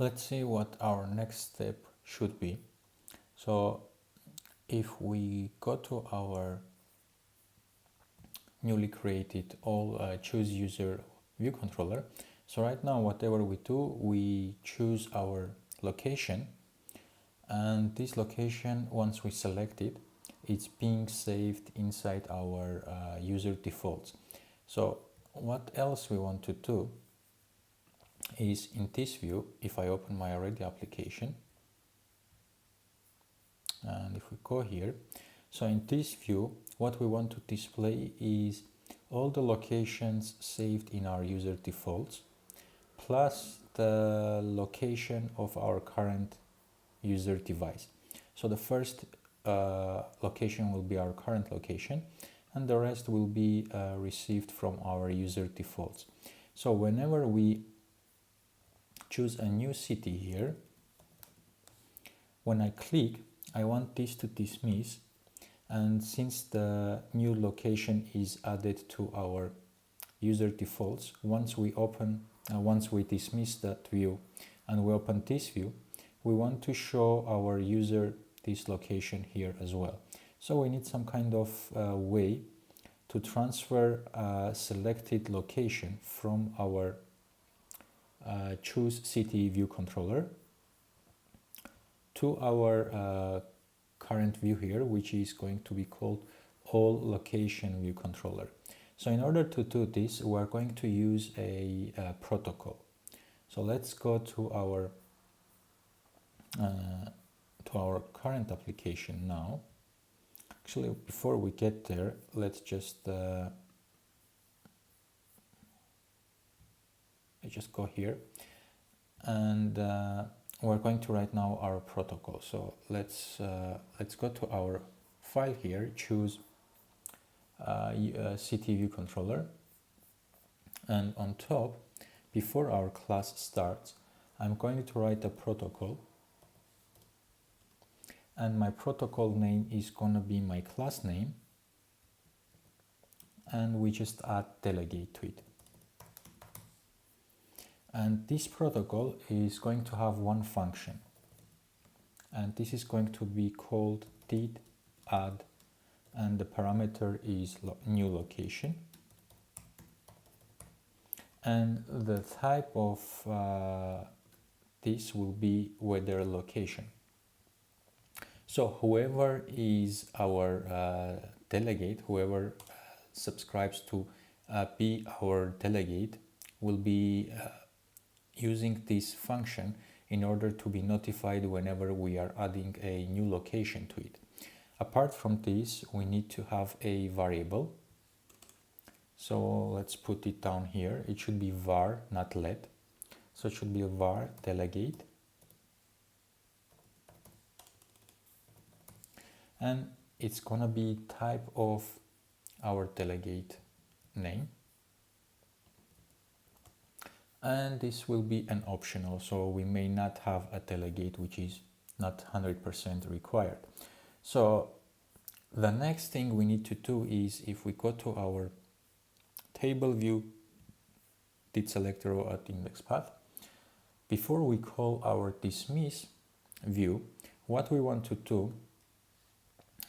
Let's see what our next step should be. So if we go to our newly created all choose user view controller, so right now whatever we do, we choose our location, and this location, once we select it, it's being saved inside our user defaults. So what else we want to do is, in this view, if I open my already application, and if we go here, so in this view, what we want to display is all the locations saved in our user defaults, plus the location of our current user device. So the first location will be our current location, and the rest will be received from our user defaults. So whenever we choose a new city here, when I click, I want this to dismiss, and since the new location is added to our user defaults, once we dismiss that view and we open this view, we want to show our user this location here as well. So we need some kind of way to transfer a selected location from our choose city view controller to our current view here, which is going to be called all location view controller. So in order to do this, we're going to use a protocol. So let's go to our current application now. Actually, before we get there, let's just go here, and we're going to write now our protocol. So let's go to our file here, choose city view controller, and on top, before our class starts, I'm going to write a protocol, and my protocol name is gonna be my class name, and we just add delegate to it. And this protocol is going to have one function, and this is going to be called did add, and the parameter is new location, and the type of this will be weather location. So whoever is our delegate, whoever subscribes to be our delegate, will be using this function in order to be notified whenever we are adding a new location to it. Apart from this, we need to have a variable. So let's put it down here. It should be var, not let. So it should be a var delegate. And it's gonna be type of our delegate name. And this will be an optional, so we may not have a delegate which is not 100% required. So the next thing we need to do is, if we go to our table view, did select row at index path, before we call our dismiss view, what we want to do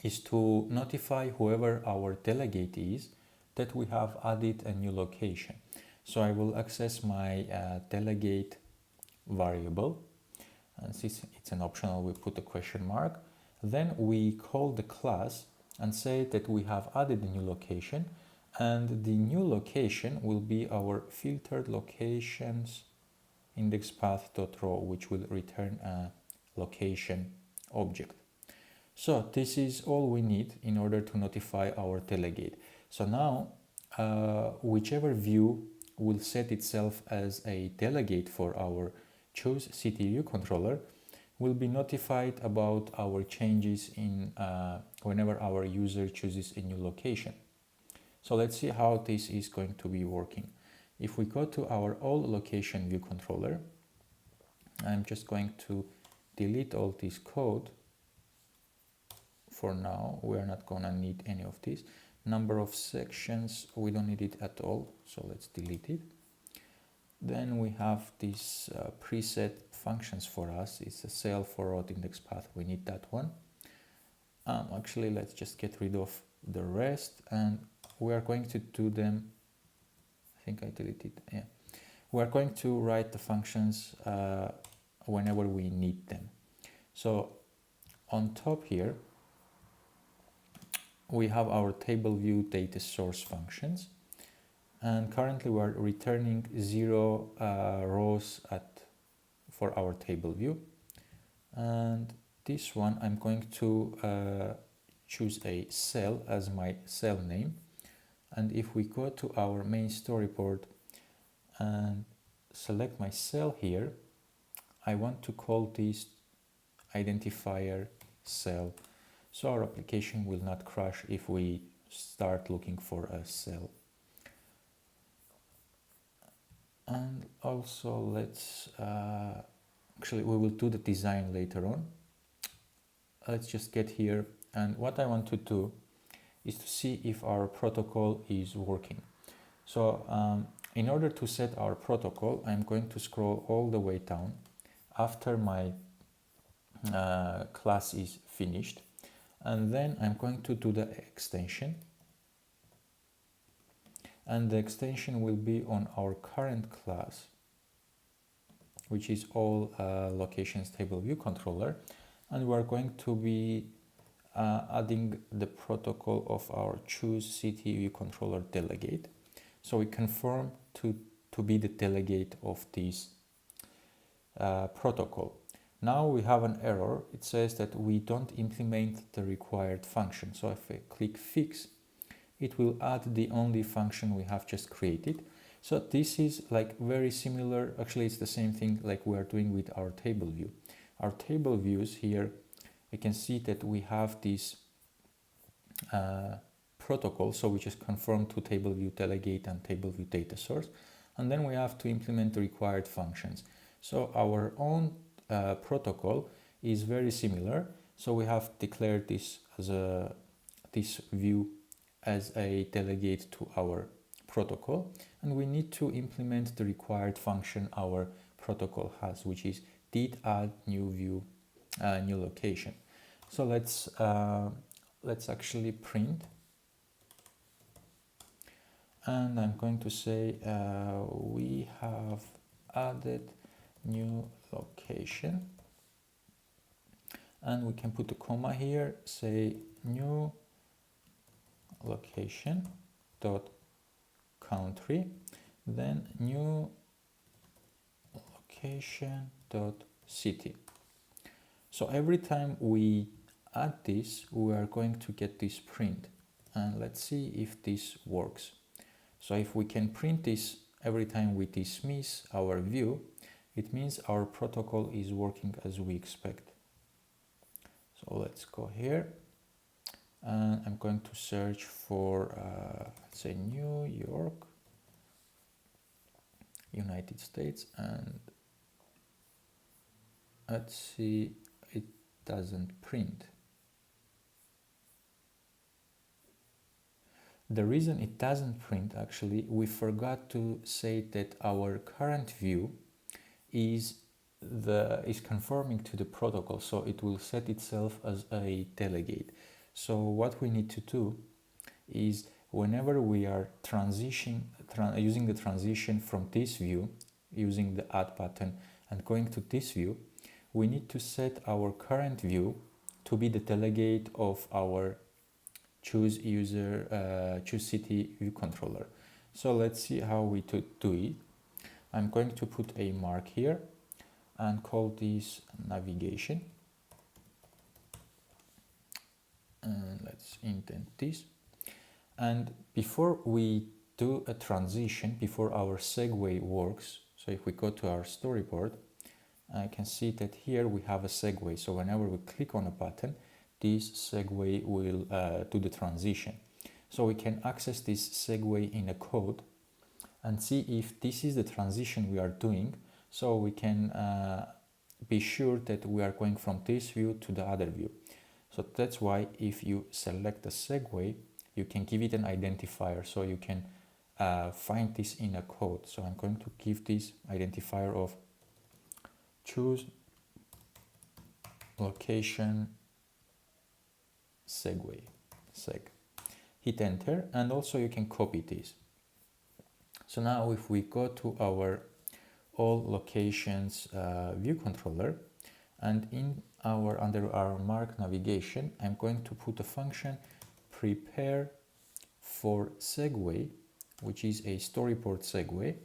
is to notify whoever our delegate is that we have added a new location. So I will access my delegate variable, and since it's an optional, we put a question mark. Then we call the class and say that we have added a new location, and the new location will be our filtered locations index path.row, which will return a location object. So this is all we need in order to notify our delegate. So now whichever view will set itself as a delegate for our choose city view controller will be notified about our changes in whenever our user chooses a new location. So let's see how this is going to be working. If we go to our all location view controller, I'm just going to delete all this code. For now, we are not gonna need any of this. Number of sections, we don't need it at all, so let's delete it. Then we have these preset functions for us. It's a cell for route index path. We need that one. Actually, let's just get rid of the rest, and we are going to do them. I think I deleted. Yeah, we are going to write the functions whenever we need them. So on top here, we have our table view data source functions, and currently we are returning 0 rows for our table view. And this one, I'm going to choose a cell as my cell name. And if we go to our main storyboard and select my cell here, I want to call this identifier cell, so our application will not crash if we start looking for a cell. And also let's actually we will do the design later on. Let's just get here, and what I want to do is to see if our protocol is working. So in order to set our protocol, I'm going to scroll all the way down after my class is finished, and then I'm going to do the extension, and the extension will be on our current class, which is all locations table view controller, and we're going to be adding the protocol of our ChooseCityVCDelegate. So we confirm to be the delegate of this protocol. Now we have an error. It says that we don't implement the required function. So if I click fix, it will add the only function we have just created. So this is like very similar. Actually, it's the same thing like we are doing with our table view. Our table views here, you can see that we have this protocol. So we just confirm to table view delegate and table view data source. And then we have to implement the required functions. So our own protocol is very similar. So we have declared this as this view as a delegate to our protocol, and we need to implement the required function our protocol has, which is did add new view, new location. So let's actually print, and I'm going to say we have added new location, and we can put a comma here, say new location dot country, then new location dot city. So every time we add this, we are going to get this print, and let's see if this works. So if we can print this every time we dismiss our view, it means our protocol is working as we expect. So let's go here, and I'm going to search for let's say New York, United States, and let's see, it doesn't print. The reason it doesn't print, actually, we forgot to say that our current view is conforming to the protocol, so it will set itself as a delegate. So what we need to do is whenever we are using the transition from this view, using the add button and going to this view, we need to set our current view to be the delegate of our ChooseCityVCDelegate. So let's see how we do it. I'm going to put a mark here and call this navigation. And let's indent this. And before we do a transition, before our segue works, so if we go to our storyboard, I can see that here we have a segue. So whenever we click on a button, this segue will do the transition. So we can access this segue in a code and see if this is the transition we are doing. So we can be sure that we are going from this view to the other view. So that's why if you select the segue, you can give it an identifier. So you can find this in a code. So I'm going to give this identifier of choose location segue, seg. Hit enter, and also you can copy this. So now if we go to our all locations view controller, and in our under our mark navigation, I'm going to put a function prepare for segue, which is a storyboard segue,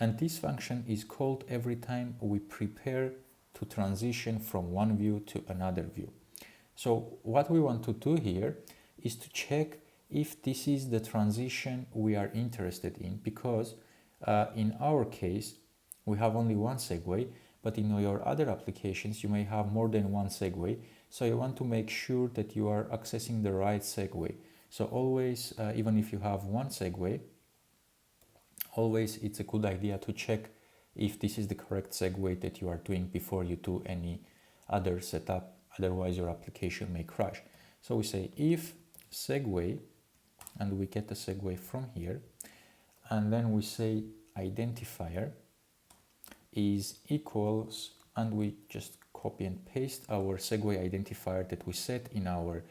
and this function is called every time we prepare to transition from one view to another view. So what we want to do here is to check if this is the transition we are interested in, because in our case we have only one segue, but in your other applications you may have more than one segue, so you want to make sure that you are accessing the right segue. So always, even if you have one segue, always it's a good idea to check if this is the correct segue that you are doing before you do any other setup, otherwise your application may crash. So we say if segue, and we get the segue from here, and then we say identifier is equals, and we just copy and paste our segue identifier that we set in our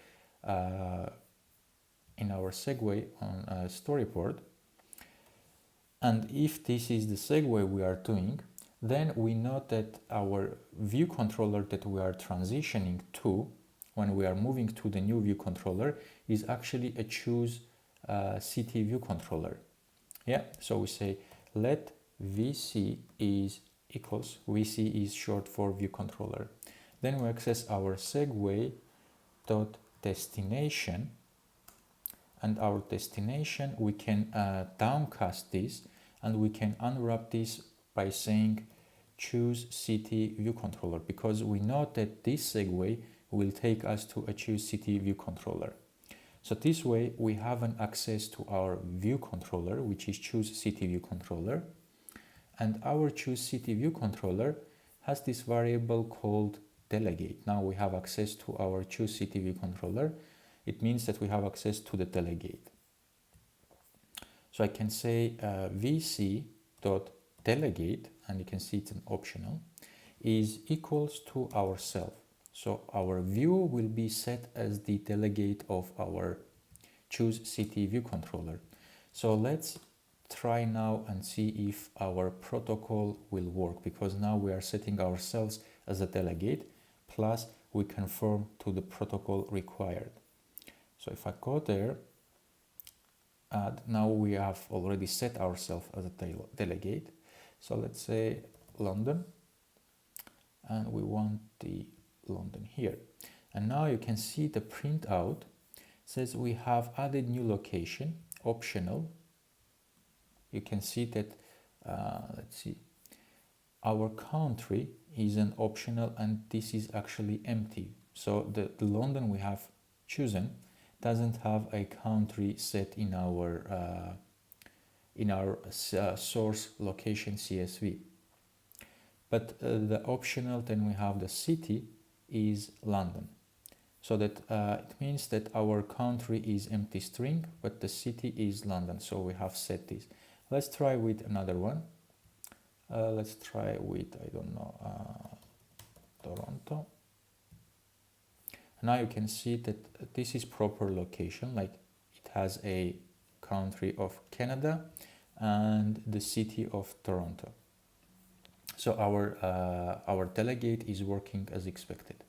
segue on storyboard. And if this is the segue we are doing, then we know that our view controller that we are transitioning to when we are moving to the new view controller is actually a ChooseCity view controller. Yeah, so we say let VC is equals, VC is short for view controller. Then we access our segue dot destination, and our destination we can downcast this, and we can unwrap this by saying ChooseCity view controller, because we know that this segue will take us to a ChooseCity view controller. So this way we have an access to our view controller, which is ChooseCity view controller, and our ChooseCity view controller has this variable called delegate. Now we have access to our ChooseCity view controller. It means that we have access to the delegate. So I can say vc.delegate, and you can see it's an optional, is equals to ourself. So our view will be set as the delegate of our ChooseCity view controller. So let's try now and see if our protocol will work, because now we are setting ourselves as a delegate, plus we conform to the protocol required. So if I go there, and now we have already set ourselves as a delegate. So let's say London, and we want the London here. And now you can see the printout says we have added new location, optional. You can see that, let's see, our country is an optional, and this is actually empty. So the London we have chosen doesn't have a country set in our source location CSV. But the optional, then we have the city is London. So that it means that our country is empty string, but the city is London. So we have set this. Let's try with another one. Let's try with, I don't know, Toronto. Now you can see that this is proper location, like it has a country of Canada and the city of Toronto. So our delegate is working as expected.